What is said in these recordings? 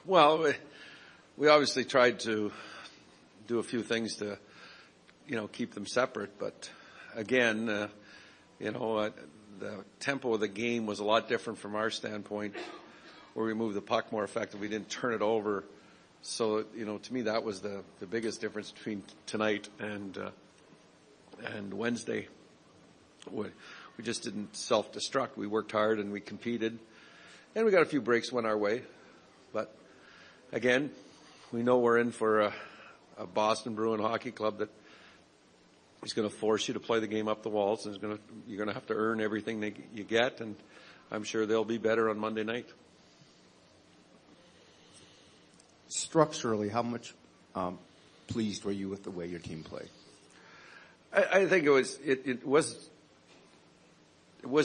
Well, we obviously tried to do a few things to, keep them separate. But again, the tempo of the game was a lot different from our standpoint, where we moved the puck more effective. We didn't turn it over. So, to me, that was the biggest difference between tonight and Wednesday. We just didn't self-destruct. We worked hard and we competed. And we got a few breaks went our way. But again, we know we're in for a Boston Bruin hockey club that is going to force you to play the game up the walls, and you're going to have to earn everything you get, and I'm sure they'll be better on Monday night. Structurally, how much pleased were you with the way your team played? I think it was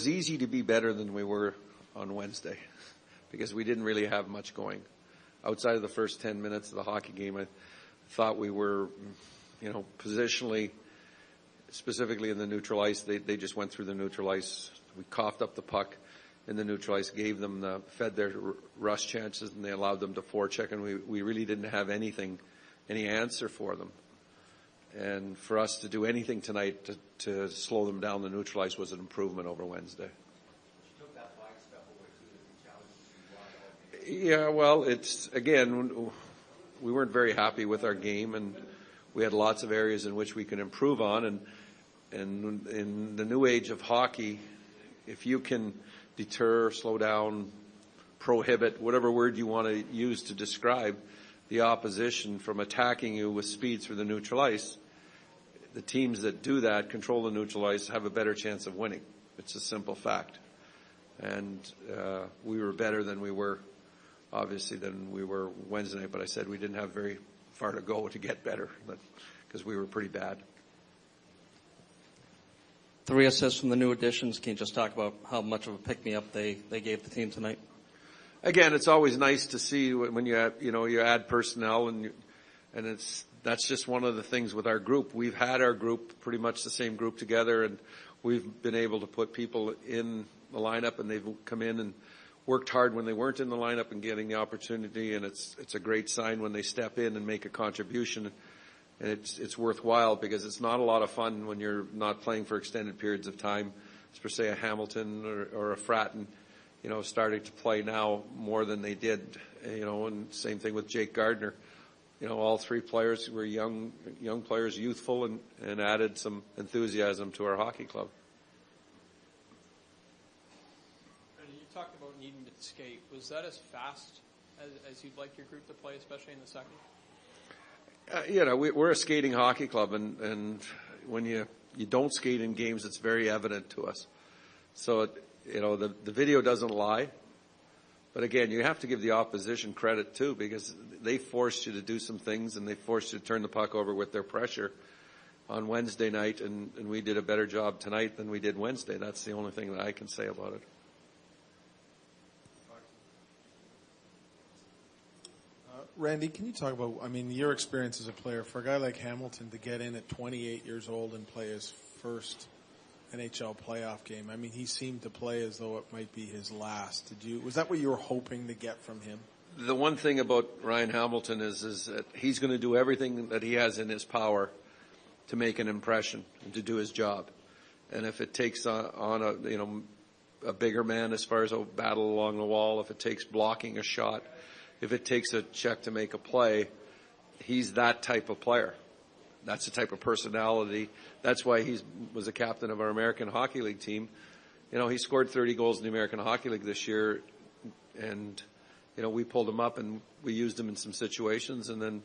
easy to be better than we were on Wednesday, because we didn't really have much going. Outside of the first 10 minutes of the hockey game, I thought we were, positionally, specifically in the neutral ice, they just went through the neutral ice. We coughed up the puck in the neutral ice, fed their rush chances, and they allowed them to forecheck, and we really didn't have any answer for them. And for us to do anything tonight to slow them down the neutral ice was an improvement over Wednesday. Yeah, well, we weren't very happy with our game, and we had lots of areas in which we can improve on. And in the new age of hockey, if you can deter, slow down, prohibit, whatever word you want to use to describe the opposition from attacking you with speed through the neutral ice, the teams that do that, control the neutral ice, have a better chance of winning. It's a simple fact. And we were better than we were Wednesday night, but I said we didn't have very far to go to get better, because we were pretty bad. 3 assists from the new additions. Can you just talk about how much of a pick-me-up they gave the team tonight? Again, it's always nice to see when you add personnel, and that's just one of the things with our group. We've had our group, pretty much the same group together, and we've been able to put people in the lineup, and they've come in and worked hard when they weren't in the lineup and getting the opportunity, and it's a great sign when they step in and make a contribution. And it's worthwhile, because it's not a lot of fun when you're not playing for extended periods of time. As per se, a Hamilton or a Fratton, starting to play now more than they did, and same thing with Jake Gardner. All 3 players were young players, youthful, and added some enthusiasm to our hockey club. You talked about needing to skate. Was that as fast as you'd like your group to play, especially in the second? We're a skating hockey club, and when you don't skate in games, it's very evident to us. So, the video doesn't lie. But again, you have to give the opposition credit too, because they forced you to do some things, and they forced you to turn the puck over with their pressure on Wednesday night, and we did a better job tonight than we did Wednesday. That's the only thing that I can say about it. Randy, can you talk about, your experience as a player, for a guy like Hamilton to get in at 28 years old and play his first NHL playoff game? He seemed to play as though it might be his last. Was that what you were hoping to get from him? The one thing about Ryan Hamilton is that he's going to do everything that he has in his power to make an impression and to do his job. And if it takes on a bigger man as far as a battle along the wall, if it takes blocking a shot, if it takes a check to make a play, he's that type of player. That's the type of personality. That's why he was a captain of our American Hockey League team. He scored 30 goals in the American Hockey League this year, and we pulled him up and we used him in some situations, and then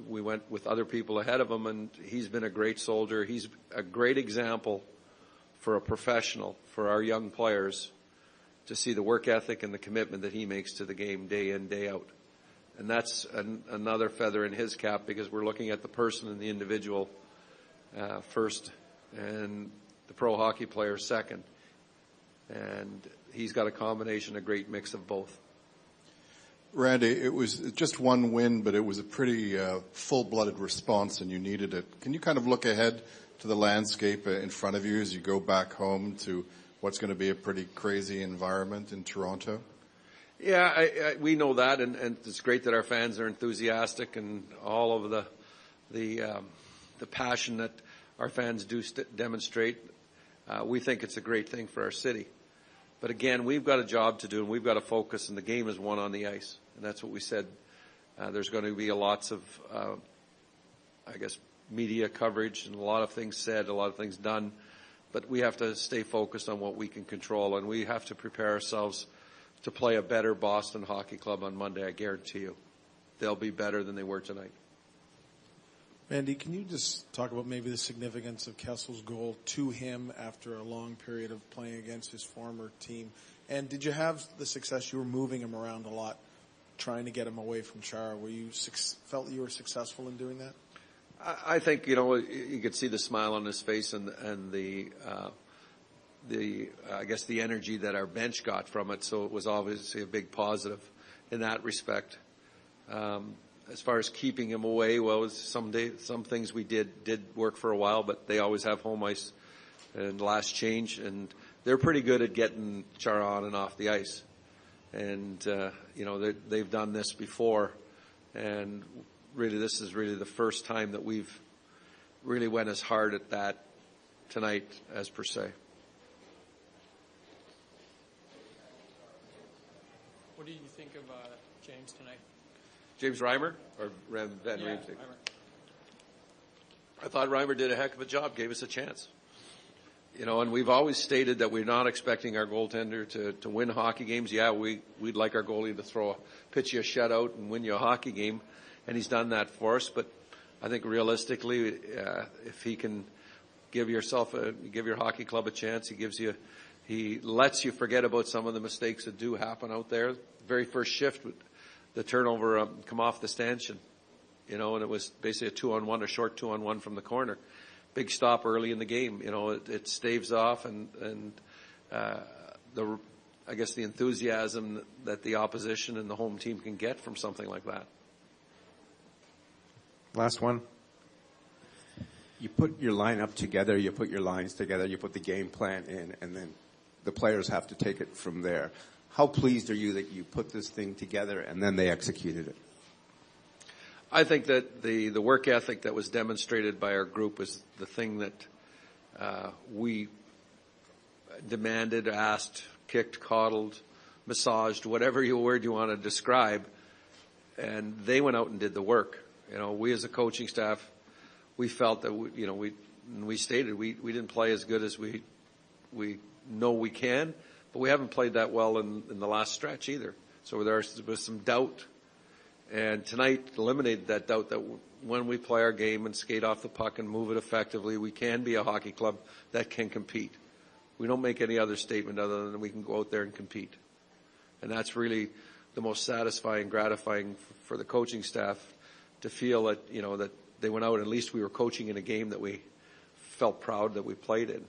we went with other people ahead of him, and he's been a great soldier. He's a great example for a professional, for our young players, to see the work ethic and the commitment that he makes to the game day in, day out. And that's another feather in his cap, because we're looking at the person and the individual first, and the pro hockey player second. And he's got a combination, a great mix of both. Randy, it was just one win, but it was a pretty full-blooded response, and you needed it. Can you kind of look ahead to the landscape in front of you as you go back home to what's going to be a pretty crazy environment in Toronto? Yeah, we know that, and it's great that our fans are enthusiastic and all of the passion that our fans do demonstrate. We think it's a great thing for our city. But again, we've got a job to do, and we've got to focus, and the game is won on the ice. And that's what we said. There's going to be lots of, media coverage and a lot of things said, a lot of things done. But we have to stay focused on what we can control, and we have to prepare ourselves to play a better Boston Hockey Club on Monday, I guarantee you. They'll be better than they were tonight. Randy, can you just talk about maybe the significance of Kessel's goal to him after a long period of playing against his former team? And did you have the success? You were moving him around a lot, trying to get him away from Chara. Were you felt you were successful in doing that? I think, you could see the smile on his face and the energy that our bench got from it. So it was obviously a big positive in that respect. As far as keeping him away, well, some things we did work for a while, but they always have home ice and last change, and they're pretty good at getting Chara on and off the ice. And, they've done this before, and really this is really the first time that we've really went as hard at that tonight as per se. What do you think of James tonight? James Reimer or Van Riemsdyk? Reimer. I thought Reimer did a heck of a job, gave us a chance. And we've always stated that we're not expecting our goaltender to win hockey games. Yeah, we'd like our goalie to pitch you a shutout and win you a hockey game, and he's done that for us. But I think realistically, if he can give your hockey club a chance, he lets you forget about some of the mistakes that do happen out there. The very first shift, the turnover come off the stanchion, and it was basically a short 2-on-1 from the corner. Big stop early in the game. It staves off and the enthusiasm that the opposition and the home team can get from something like that. Last one. You put your lineup together, you put your lines together, you put the game plan in, and then the players have to take it from there. How pleased are you that you put this thing together and then they executed it? I think that the work ethic that was demonstrated by our group was the thing that we demanded, asked, kicked, coddled, massaged, whatever word you want to describe, and they went out and did the work. We as a coaching staff, we felt that we stated we didn't play as good as we know we can, but we haven't played that well in the last stretch either. So there was some doubt. And tonight eliminated that doubt that when we play our game and skate off the puck and move it effectively, we can be a hockey club that can compete. We don't make any other statement other than we can go out there and compete. And that's really the most satisfying, gratifying for the coaching staff to feel that, that they went out and at least we were coaching in a game that we felt proud that we played in.